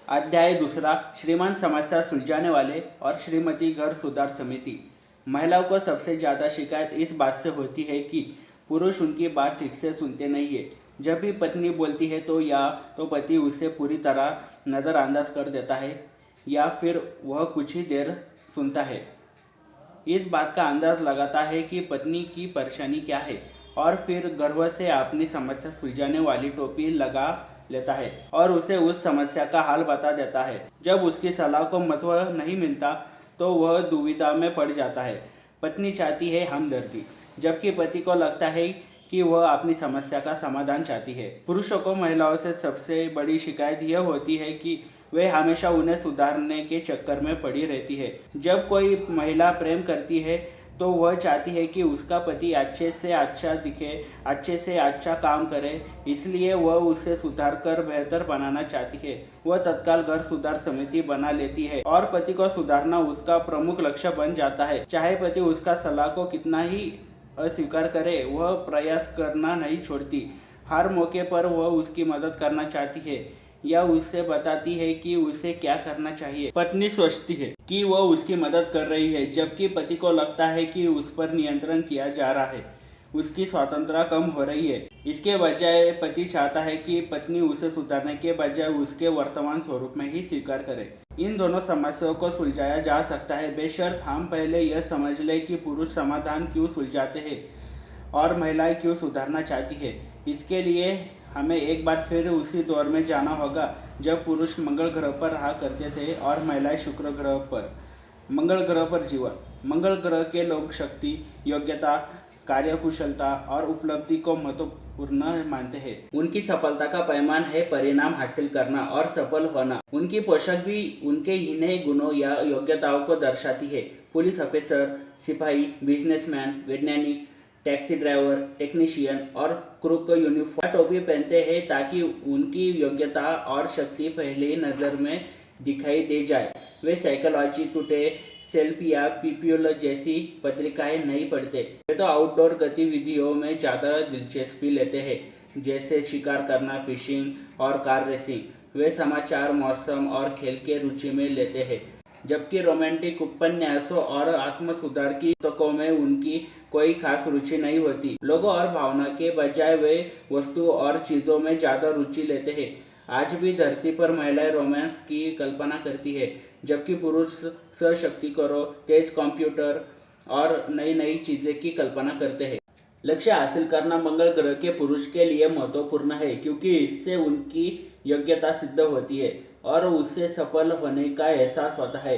अध्याय दूसरा, श्रीमान समस्या सुलझाने वाले और श्रीमती घर सुधार समिति। महिलाओं को सबसे ज़्यादा शिकायत इस बात से होती है कि पुरुष उनकी बात ठीक से सुनते नहीं है। जब भी पत्नी बोलती है तो या तो पति उसे पूरी तरह नज़रअंदाज कर देता है या फिर वह कुछ ही देर सुनता है। इस बात का अंदाज लगाता है कि पत्नी की परेशानी क्या है और फिर गर्व से अपनी समस्या सुलझाने वाली टोपी लगा लेता है और उसे उस समस्या का हल बता देता है। जब उसकी सलाह को महत्व नहीं मिलता तो वह दुविधा में पड़ जाता है। पत्नी चाहती है हमदर्दी, जबकि पति को लगता है कि वह अपनी समस्या का समाधान चाहती है। पुरुषों को महिलाओं से सबसे बड़ी शिकायत यह होती है कि वे हमेशा उन्हें सुधारने के चक्कर में पड़ी रहती है। जब कोई महिला प्रेम करती है तो वह चाहती है कि उसका पति अच्छे से अच्छा दिखे, अच्छे से अच्छा काम करे, इसलिए वह उसे सुधार कर बेहतर बनाना चाहती है। वह तत्काल घर सुधार समिति बना लेती है और पति को सुधारना उसका प्रमुख लक्ष्य बन जाता है। चाहे पति उसका सलाह को कितना ही अस्वीकार करे, वह प्रयास करना नहीं छोड़ती। हर मौके पर वह उसकी मदद करना चाहती है या उससे बताती है कि उसे क्या करना चाहिए। पत्नी सोचती है कि वह उसकी मदद कर रही है, जबकि पति को लगता है कि उस पर नियंत्रण किया जा रहा है, उसकी स्वतंत्रता कम हो रही है। इसके बजाय पति चाहता है कि पत्नी उसे सुधारने के बजाय उसके वर्तमान स्वरूप में ही स्वीकार करे। इन दोनों समस्याओं को सुलझाया जा सकता है, बेशर्त हम पहले यह समझ लें कि पुरुष समाधान क्यों सुलझाते हैं और महिलाएं क्यों सुधारना चाहती है। इसके लिए हमें एक बार फिर उसी दौर में जाना होगा जब पुरुष मंगल ग्रह पर रहा करते थे और महिलाएं शुक्र ग्रह पर। मंगल ग्रह पर जीवन। मंगल ग्रह के लोग शक्ति, योग्यता, कार्यकुशलता और उपलब्धि को महत्वपूर्ण मानते हैं। उनकी सफलता का पैमान है परिणाम हासिल करना और सफल होना। उनकी पोशाक भी उनके इन्हीं गुणों या योग्यताओं को दर्शाती है। पुलिस ऑफिसर, सिपाही, बिजनेसमैन, वैज्ञानिक, टैक्सी ड्राइवर, टेक्नीशियन और क्रू को यूनिफॉर्म टोपी पहनते हैं ताकि उनकी योग्यता और शक्ति पहली नज़र में दिखाई दे जाए। वे साइकोलॉजी टुडे, सेल्फ या पीपीओ जैसी पत्रिकाएं नहीं पढ़ते। वे तो आउटडोर गतिविधियों में ज़्यादा दिलचस्पी लेते हैं, जैसे शिकार करना, फिशिंग और कार रेसिंग। वे समाचार, मौसम और खेल के रुचि में लेते हैं, जबकि रोमांटिक उपन्यासों और आत्म सुधार की पुस्तकों में उनकी कोई खास रुचि नहीं होती। लोगों और भावना के बजाय वे वस्तुओं और चीज़ों में ज़्यादा रुचि लेते हैं। आज भी धरती पर महिलाएं रोमांस की कल्पना करती है, जबकि पुरुष सशक्तिकरण, तेज कंप्यूटर और नई नई चीज़ें की कल्पना करते हैं। लक्ष्य हासिल करना मंगल ग्रह के पुरुष के लिए महत्वपूर्ण है, क्योंकि इससे उनकी योग्यता सिद्ध होती है और उससे सफल होने का एहसास होता है।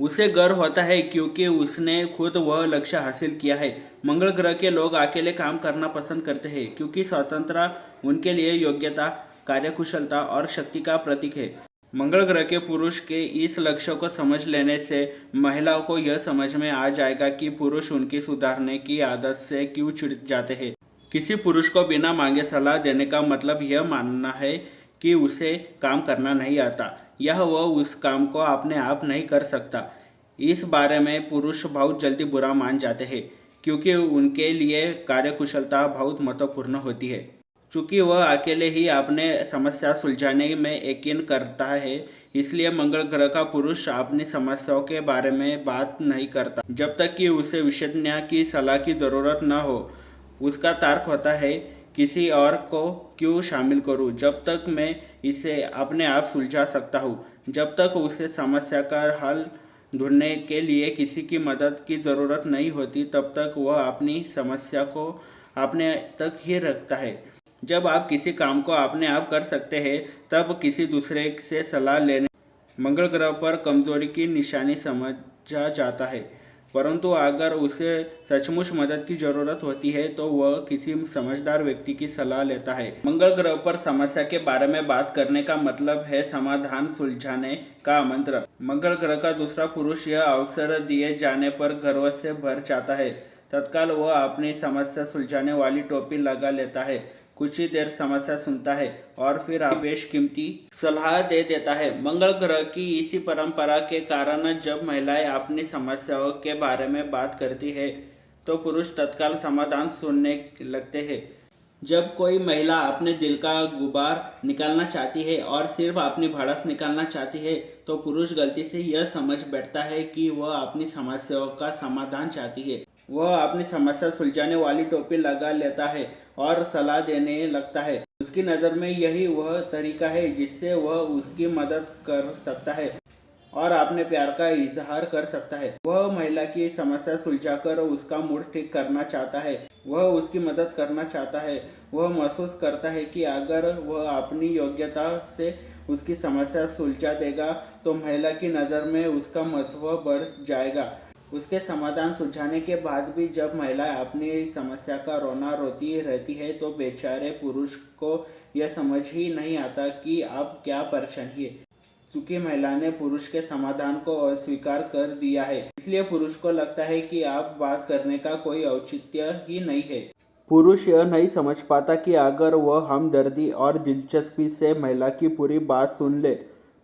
उसे गर्व होता है क्योंकि उसने खुद वह लक्ष्य हासिल किया है। मंगल ग्रह के लोग अकेले काम करना पसंद करते हैं, क्योंकि स्वतंत्रता उनके लिए योग्यता, कार्यकुशलता और शक्ति का प्रतीक है। मंगल ग्रह के पुरुष के इस लक्ष्य को समझ लेने से महिलाओं को यह समझ में आ जाएगा कि पुरुष उनकी सुधारने की आदत से क्यों चिढ़ जाते हैं। किसी पुरुष को बिना मांगे सलाह देने का मतलब यह मानना है कि उसे काम करना नहीं आता या वह उस काम को अपने आप नहीं कर सकता। इस बारे में पुरुष बहुत जल्दी बुरा मान जाते हैं, क्योंकि उनके लिए कार्यकुशलता बहुत महत्वपूर्ण होती है। चूँकि वह अकेले ही अपने समस्या सुलझाने में यकीन करता है, इसलिए मंगल ग्रह का पुरुष अपनी समस्याओं के बारे में बात नहीं करता जब तक कि उसे विशेषज्ञ की सलाह की ज़रूरत न हो। उसका तर्क होता है, किसी और को क्यों शामिल करूं, जब तक मैं इसे अपने आप सुलझा सकता हूं। जब तक उसे समस्या का हल ढूंढने के लिए किसी की मदद की ज़रूरत नहीं होती, तब तक वह अपनी समस्या को अपने तक ही रखता है। जब आप किसी काम को अपने आप कर सकते हैं, तब किसी दूसरे से सलाह लेने मंगल ग्रह पर कमजोरी की निशानी समझा जाता है। परंतु अगर उसे सचमुच मदद की जरूरत होती है तो वह किसी समझदार व्यक्ति की सलाह लेता है। मंगल ग्रह पर समस्या के बारे में बात करने का मतलब है समाधान सुलझाने का आमंत्रण। मंगल ग्रह का दूसरा पुरुष यह अवसर दिए जाने पर गर्व से भर जाता है। तत्काल वह अपनी समस्या सुलझाने वाली टोपी लगा लेता है, कुछ ही देर समस्या सुनता है और फिर बेशकीमती सलाह दे देता है। मंगल ग्रह की इसी परंपरा के कारण जब महिलाएं अपनी समस्याओं के बारे में बात करती है तो पुरुष तत्काल समाधान सुनने लगते हैं। जब कोई महिला अपने दिल का गुबार निकालना चाहती है और सिर्फ अपनी भड़ास निकालना चाहती है तो पुरुष गलती से यह समझ बैठता है कि वह अपनी समस्याओं का समाधान चाहती है। वह अपनी समस्या सुलझाने वाली टोपी लगा लेता है और सलाह देने लगता है। उसकी नज़र में यही वह तरीका है जिससे वह उसकी मदद कर सकता है और अपने प्यार का इजहार कर सकता है। वह महिला की समस्या सुलझाकर उसका मूड ठीक करना चाहता है। वह उसकी मदद करना चाहता है। वह महसूस करता है कि अगर वह अपनी योग्यता से उसकी समस्या सुलझा देगा तो महिला की नज़र में उसका महत्व बढ़ जाएगा। उसके समाधान सुलझाने के बाद भी जब महिला अपनी समस्या का रोना रोती रहती है तो बेचारे पुरुष को यह समझ ही नहीं आता कि अब क्या परेशानी है। चूंकि महिला ने पुरुष के समाधान को अस्वीकार कर दिया है, इसलिए पुरुष को लगता है कि अब बात करने का कोई औचित्य ही नहीं है। पुरुष यह नहीं समझ पाता कि अगर वह हमदर्दी और दिलचस्पी से महिला की पूरी बात सुन ले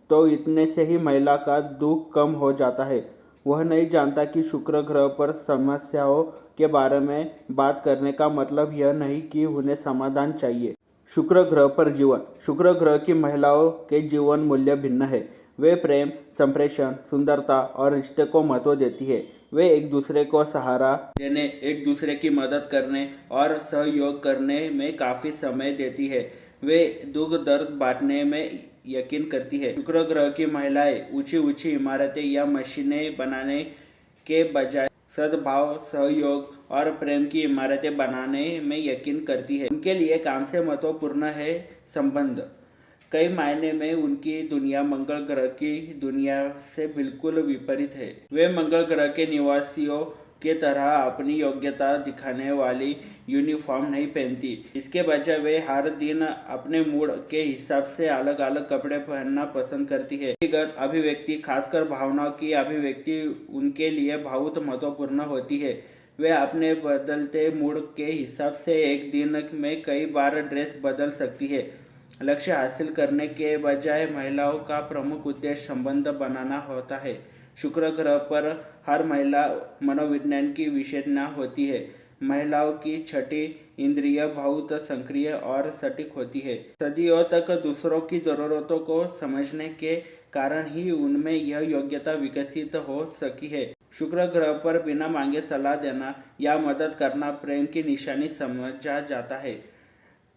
तो इतने से ही महिला का दुख कम हो जाता है। वह नहीं जानता कि शुक्र ग्रह पर समस्याओं के बारे में बात करने का मतलब यह नहीं कि उन्हें समाधान चाहिए। शुक्र ग्रह पर जीवन। शुक्र ग्रह की महिलाओं के जीवन मूल्य भिन्न है। वे प्रेम, संप्रेषण, सुंदरता और रिश्ते को महत्व देती है। वे एक दूसरे को सहारा देने, एक दूसरे की मदद करने और सहयोग करने में काफ़ी समय देती है। वे दुख दर्द बांटने में यकीन करती है। शुक्र ग्रह की महिलाएं ऊंची ऊंची इमारतें या मशीनें बनाने के बजाय सद्भाव, सहयोग और प्रेम की इमारतें बनाने में यकीन करती है। उनके लिए काम से महत्वपूर्ण है संबंध। कई मायने में उनकी दुनिया मंगल ग्रह की दुनिया से बिल्कुल विपरीत है। वे मंगल ग्रह के निवासियों के तरह अपनी योग्यता दिखाने वाली यूनिफॉर्म नहीं पहनती। इसके बजाय वे हर दिन अपने मूड के हिसाब से अलग अलग कपड़े पहनना पसंद करती है। व्यक्तिगत अभिव्यक्ति, खासकर भावनाओं की अभिव्यक्ति, उनके लिए बहुत महत्वपूर्ण होती है। वे अपने बदलते मूड के हिसाब से एक दिन में कई बार ड्रेस बदल सकती है। लक्ष्य हासिल करने के बजाय महिलाओं का प्रमुख उद्देश्य संबंध बनाना होता है। शुक्र ग्रह पर हर महिला मनोविज्ञान की विशेषज्ञ होती है। महिलाओं की छठी इंद्रिय बहुत सक्रिय और सटीक होती है। सदियों तक दूसरों की ज़रूरतों को समझने के कारण ही उनमें यह योग्यता विकसित हो सकी है। शुक्र ग्रह पर बिना मांगे सलाह देना या मदद करना प्रेम की निशानी समझा जाता है।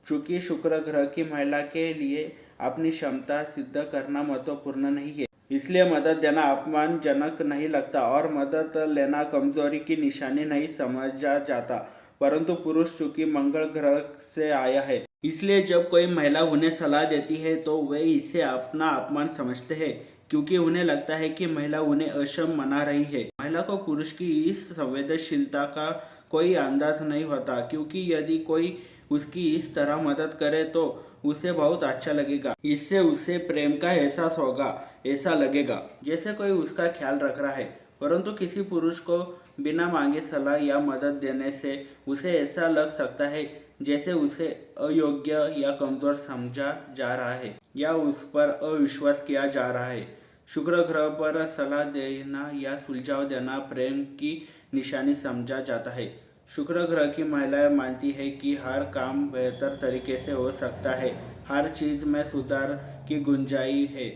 चूंकि शुक्र ग्रह की महिला के लिए अपनी क्षमता सिद्ध करना महत्वपूर्ण नहीं है, इसलिए मदद देना अपमानजनक नहीं लगता और मदद लेना कमजोरी की निशानी नहीं समझा जाता। परंतु पुरुष चूंकि मंगल ग्रह से आया है, इसलिए जब कोई महिला उन्हें सलाह देती है तो वे इसे अपना अपमान समझते हैं, क्योंकि उन्हें लगता है कि महिला उन्हें अक्षम मना रही है। महिला को पुरुष की इस संवेदनशीलता का कोई अंदाज नहीं होता, क्योंकि यदि कोई उसकी इस तरह मदद करे तो उसे बहुत अच्छा लगेगा। इससे उसे प्रेम का एहसास होगा, ऐसा लगेगा जैसे कोई उसका ख्याल रख रहा है। परंतु किसी पुरुष को बिना मांगे सलाह या मदद देने से उसे ऐसा लग सकता है जैसे उसे अयोग्य या कमजोर समझा जा रहा है या उस पर अविश्वास किया जा रहा है। शुक्र ग्रह पर सलाह देना या सुझाव देना प्रेम की निशानी समझा जाता है। शुक्र ग्रह की महिलाएं मानती है कि हर काम बेहतर तरीके से हो सकता है, हर चीज़ में सुधार की गुंजाइश है।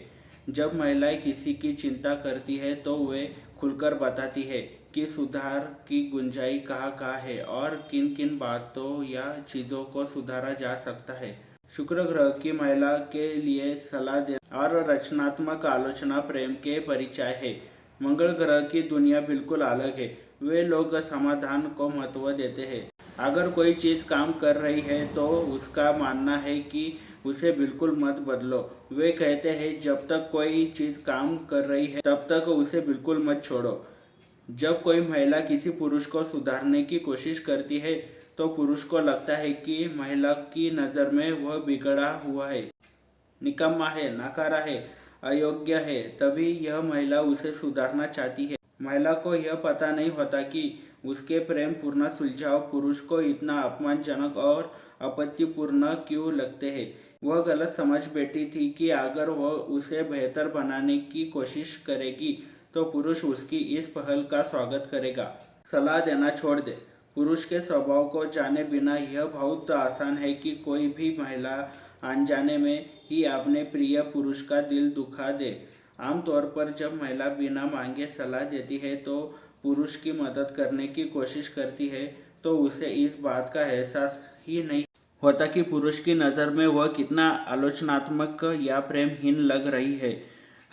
जब महिलाएं किसी की चिंता करती है तो वे खुलकर बताती है कि सुधार की गुंजाइश कहाँ है और किन किन बातों या चीज़ों को सुधारा जा सकता है। शुक्र ग्रह की महिला के लिए सलाह देना और रचनात्मक आलोचना प्रेम के परिचय है। मंगल ग्रह की दुनिया बिल्कुल अलग है। वे लोग समाधान को महत्व देते हैं। अगर कोई चीज़ काम कर रही है तो उसका मानना है कि उसे बिल्कुल मत बदलो। वे कहते हैं जब तक कोई चीज़ काम कर रही है तब तक उसे बिल्कुल मत छोड़ो। जब कोई महिला किसी पुरुष को सुधारने की कोशिश करती है तो पुरुष को लगता है कि महिला की नज़र में वह बिगड़ा हुआ है, निकम्मा है, नकारा है, अयोग्य है, तभी यह महिला उसे सुधारना चाहती है। महिला को यह पता नहीं होता कि उसके प्रेम पूर्ण सुलझाव पुरुष को इतना अपमानजनक और आपत्तिपूर्ण क्यों लगते हैं। वह गलत समझ बैठी थी कि अगर वह उसे बेहतर बनाने की कोशिश करेगी तो पुरुष उसकी इस पहल का स्वागत करेगा। सलाह देना छोड़ दे। पुरुष के स्वभाव को जाने बिना यह बहुत आसान है कि कोई भी महिला अनजाने में ही अपने प्रिय पुरुष का दिल दुखा दे। आमतौर पर जब महिला बिना मांगे सलाह देती है तो पुरुष की मदद करने की कोशिश करती है तो उसे इस बात का एहसास ही नहीं होता कि पुरुष की नज़र में वह कितना आलोचनात्मक या प्रेमहीन लग रही है।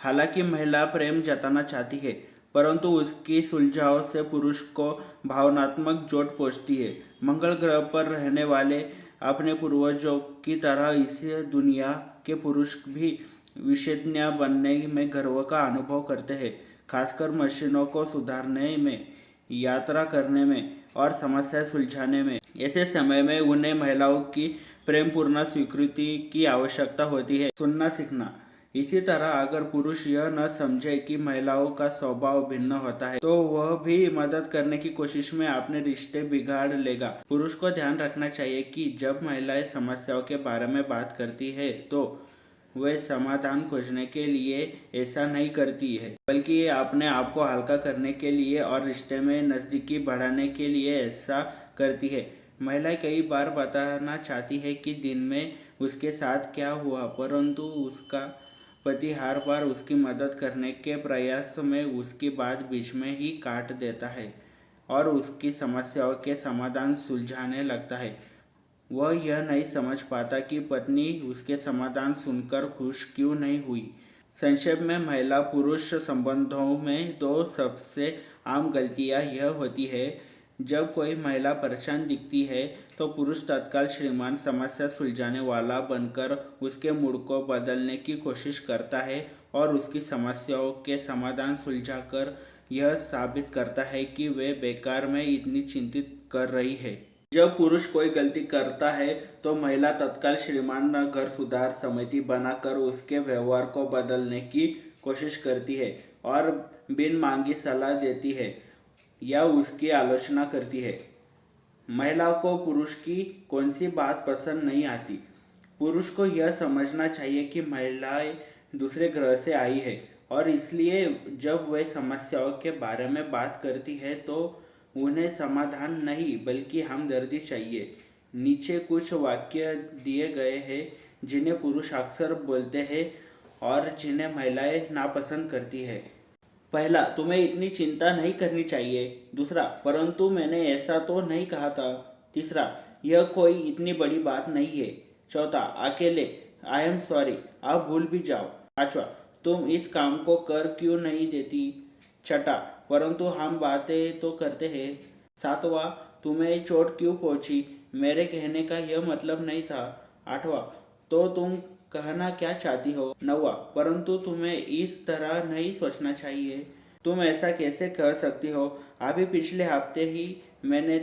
हालांकि महिला प्रेम जताना चाहती है, परंतु उसकी सुलझाव से पुरुष को भावनात्मक चोट पहुंचती है। मंगल ग्रह पर रहने वाले अपने पूर्वजों की तरह इस दुनिया के पुरुष भी विशेषज्ञ बनने में गर्व का अनुभव करते हैं, खासकर मशीनों को सुधारने में, यात्रा करने में और समस्या सुलझाने में। ऐसे समय में उन्हें महिलाओं की प्रेमपूर्ण स्वीकृति की आवश्यकता होती है। सुनना सीखना। इसी तरह अगर पुरुष यह न समझे कि महिलाओं का स्वभाव भिन्न होता है तो वह भी मदद करने की कोशिश में अपने रिश्ते बिगाड़ लेगा। पुरुष को ध्यान रखना चाहिए कि जब महिलाएं समस्याओं के बारे में बात करती है तो वे समाधान खोजने के लिए ऐसा नहीं करती है, बल्कि ये अपने आप को हल्का करने के लिए और रिश्ते में नज़दीकी बढ़ाने के लिए ऐसा करती है। महिला कई बार बताना चाहती है कि दिन में उसके साथ क्या हुआ, परंतु उसका पति हर बार उसकी मदद करने के प्रयास में उसकी बात बीच में ही काट देता है और उसकी समस्याओं के समाधान सुलझाने लगता है। वह यह नहीं समझ पाता कि पत्नी उसके समाधान सुनकर खुश क्यों नहीं हुई। संक्षेप में, महिला पुरुष संबंधों में दो सबसे आम गलतियां यह होती है। जब कोई महिला परेशान दिखती है तो पुरुष तत्काल श्रीमान समस्या सुलझाने वाला बनकर उसके मूड को बदलने की कोशिश करता है और उसकी समस्याओं के समाधान सुलझाकर यह साबित करता है कि वे बेकार में इतनी चिंतित कर रही है। जब पुरुष कोई गलती करता है तो महिला तत्काल श्रीमान घर सुधार समिति बनाकर उसके व्यवहार को बदलने की कोशिश करती है और बिन मांगी सलाह देती है या उसकी आलोचना करती है। महिला को पुरुष की कौन सी बात पसंद नहीं आती। पुरुष को यह समझना चाहिए कि महिलाएं दूसरे ग्रह से आई है और इसलिए जब वे समस्याओं के बारे में बात करती है तो उन्हें समाधान नहीं बल्कि हमदर्दी चाहिए। नीचे कुछ वाक्य दिए गए हैं जिन्हें पुरुष अक्सर बोलते हैं और जिन्हें महिलाएं नापसंद करती है। पहला, तुम्हें इतनी चिंता नहीं करनी चाहिए। दूसरा, परंतु मैंने ऐसा तो नहीं कहा था। तीसरा, यह कोई इतनी बड़ी बात नहीं है। चौथा, अकेले, आई एम सॉरी, आप भूल भी जाओ। पांचवा, तुम इस काम को कर क्यों नहीं देती। छठा, परंतु हम बातें तो करते हैं। सातवां, तुम्हें चोट क्यों पहुंची, मेरे कहने का यह मतलब नहीं था। आठवां, तो तुम कहना क्या चाहती हो। नौवां, परंतु तुम्हें इस तरह नहीं सोचना चाहिए। तुम ऐसा कैसे कह सकती हो, अभी पिछले हफ्ते ही मैंने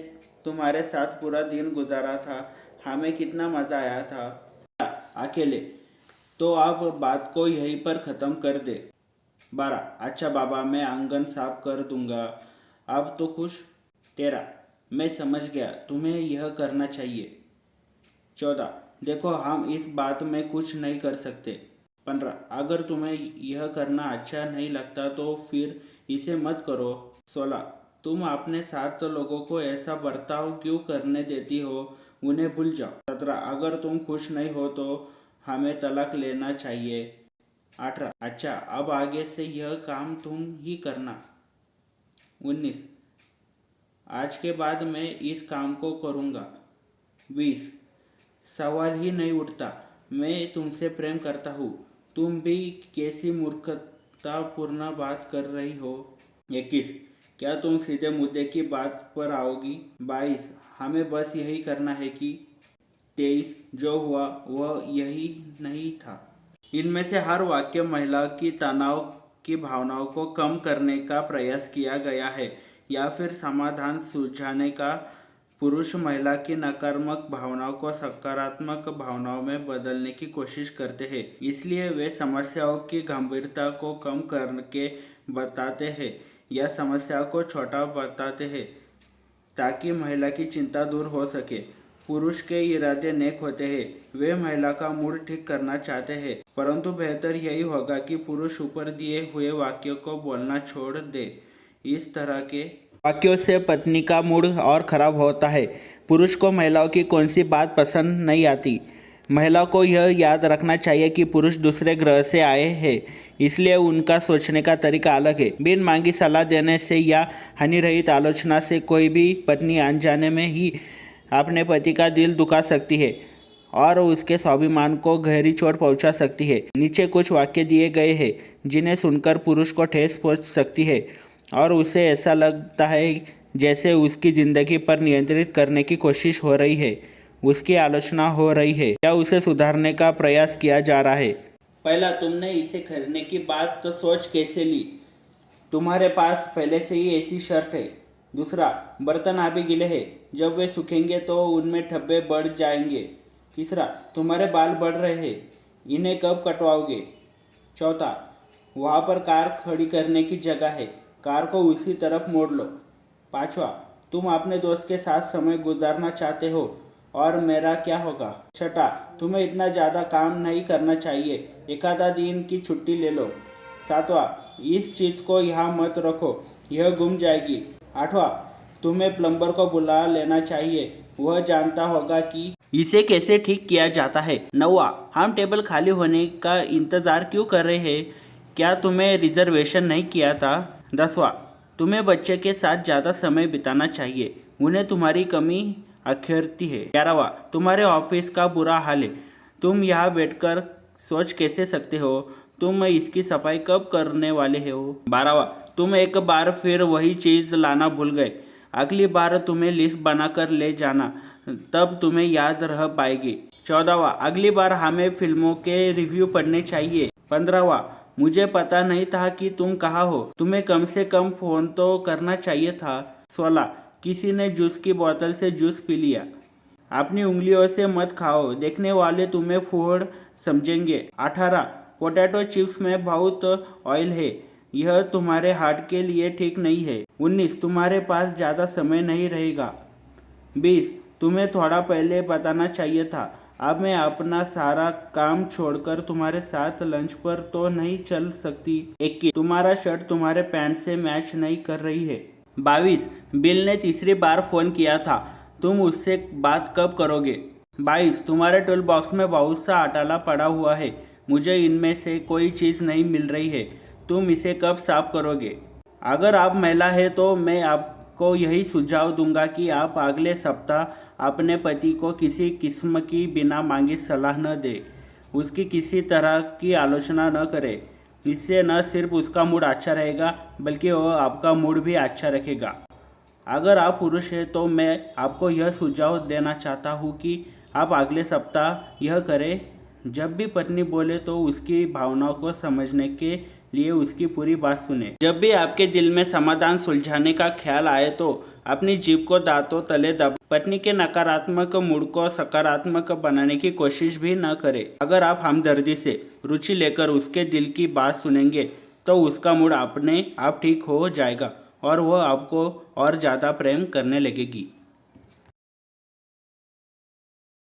तुम्हारे साथ पूरा दिन गुजारा था, हमें कितना मज़ा आया था। अकेले, तो आप बात को यहीं पर ख़त्म कर दे। 12, अच्छा बाबा, मैं आंगन साफ कर दूंगा, अब तो खुश। 13, मैं समझ गया, तुम्हें यह करना चाहिए। 14, देखो हम इस बात में कुछ नहीं कर सकते। 15, अगर तुम्हें यह करना अच्छा नहीं लगता तो फिर इसे मत करो। 16, तुम अपने साथ लोगों को ऐसा बर्ताव क्यों करने देती हो, उन्हें भूल जाओ। 17, अगर तुम खुश नहीं हो तो हमें तलाक लेना चाहिए। 18, अच्छा अब आगे से यह काम तुम ही करना। 19, आज के बाद मैं इस काम को करूँगा। 20, सवाल ही नहीं उठता, मैं तुमसे प्रेम करता हूँ, तुम भी कैसी मूर्खतापूर्ण बात कर रही हो। 21, क्या तुम सीधे मुद्दे की बात पर आओगी। 22, हमें बस यही करना है कि। 23, जो हुआ वह यही नहीं था। इनमें से हर वाक्य महिला की तनाव की भावनाओं को कम करने का प्रयास किया गया है या फिर समाधान सुलझाने का। पुरुष महिला की नकारात्मक भावनाओं को सकारात्मक भावनाओं में बदलने की कोशिश करते हैं, इसलिए वे समस्याओं की गंभीरता को कम करके बताते हैं या समस्या को छोटा बताते हैं ताकि महिला की चिंता दूर हो सके। पुरुष के इरादे नेक होते हैं, वे महिला का मूड ठीक करना चाहते हैं, परंतु बेहतर यही होगा कि पुरुष ऊपर दिए हुए वाक्यों को बोलना छोड़ दे। इस तरह के वाक्यों से पत्नी का मूड और खराब होता है। पुरुष को महिलाओं की कौन सी बात पसंद नहीं आती। महिला को यह याद रखना चाहिए कि पुरुष दूसरे ग्रह से आए हैं, इसलिए उनका सोचने का तरीका अलग है। बिन मांगी सलाह देने से या हानि रहित आलोचना से कोई भी पत्नी अनजाने में ही अपने पति का दिल दुखा सकती है और उसके स्वाभिमान को गहरी चोट पहुंचा सकती है। नीचे कुछ वाक्य दिए गए हैं जिन्हें सुनकर पुरुष को ठेस पहुंच सकती है और उसे ऐसा लगता है जैसे उसकी ज़िंदगी पर नियंत्रित करने की कोशिश हो रही है, उसकी आलोचना हो रही है या उसे सुधारने का प्रयास किया जा रहा है। पहला, तुमने इसे खरीदने की बात तो सोच कैसे ली? तुम्हारे पास पहले से ही ऐसी शर्ट है। दूसरा, बर्तन अभी गीले हैं, जब वे सूखेंगे तो उनमें धब्बे बढ़ जाएंगे। तीसरा, तुम्हारे बाल बढ़ रहे हैं, इन्हें कब कटवाओगे? चौथा, वहाँ पर कार खड़ी करने की जगह है, कार को उसी तरफ मोड़ लो। पांचवा, तुम अपने दोस्त के साथ समय गुजारना चाहते हो और मेरा क्या होगा? छठा, तुम्हें इतना ज़्यादा काम नहीं करना चाहिए, एक आधा दिन की छुट्टी ले लो। सातवां, इस चीज़ को यहाँ मत रखो, यह गुम जाएगी। आठवां, तुम्हें प्लम्बर को बुला लेना चाहिए, वह जानता होगा कि इसे कैसे ठीक किया जाता है। नौवां, हम टेबल खाली होने का इंतज़ार क्यों कर रहे हैं? क्या तुम्हें रिजर्वेशन नहीं किया था? 10वां, तुम्हें बच्चे के साथ ज़्यादा समय बिताना चाहिए, उन्हें तुम्हारी कमी अखरती है। 11वां, तुम्हारे ऑफिस का बुरा हाल है, तुम यहाँ बैठकर सोच कैसे सकते हो? तुम इसकी सफाई कब करने वाले हो? 12वां, तुम एक बार फिर वही चीज़ लाना भूल गए, अगली बार तुम्हें लिस्ट बनाकर ले जाना, तब तुम्हें याद रह पाएगी। 14वां, अगली बार हमें फिल्मों के रिव्यू पढ़ने चाहिए। 15वां, मुझे पता नहीं था कि तुम कहाँ हो, तुम्हें कम से कम फ़ोन तो करना चाहिए था। 16, किसी ने जूस की बोतल से जूस पी लिया, अपनी उंगलियों से मत खाओ, देखने वाले तुम्हें फूहड़ समझेंगे। 18, पोटैटो चिप्स में बहुत ऑयल है, यह तुम्हारे हार्ट के लिए ठीक नहीं है। 19, तुम्हारे पास ज़्यादा समय नहीं रहेगा। 20, तुम्हें थोड़ा पहले बताना चाहिए था, अब मैं अपना सारा काम छोड़कर तुम्हारे साथ लंच पर तो नहीं चल सकती। 21, तुम्हारा शर्ट तुम्हारे पैंट से मैच नहीं कर रही है। 22, बिल ने तीसरी बार फ़ोन किया था, तुम उससे बात कब करोगे? 22, तुम्हारे टूल बॉक्स में बहुत सा अटाला पड़ा हुआ है, मुझे इनमें से कोई चीज़ नहीं मिल रही है, तुम इसे कब साफ करोगे? अगर आप महिला है तो मैं आपको यही सुझाव दूंगा कि आप अगले सप्ताह अपने पति को किसी किस्म की बिना मांगी सलाह न दें, उसकी किसी तरह की आलोचना न करें। इससे न सिर्फ उसका मूड अच्छा रहेगा बल्कि वह आपका मूड भी अच्छा रखेगा। अगर आप पुरुष हैं तो मैं आपको यह सुझाव देना चाहता हूँ कि आप अगले सप्ताह यह करें, जब भी पत्नी बोले तो उसकी भावनाओं को समझने के लिए उसकी पूरी बात सुने। जब भी आपके दिल में समाधान सुलझाने का ख्याल आए तो अपनी जीभ को दांतों तले दबा पत्नी के नकारात्मक मूड को सकारात्मक बनाने की कोशिश भी न करें। अगर आप हमदर्दी से रुचि लेकर उसके दिल की बात सुनेंगे तो उसका मूड अपने आप ठीक हो जाएगा और वह आपको और ज़्यादा प्रेम करने लगेगी।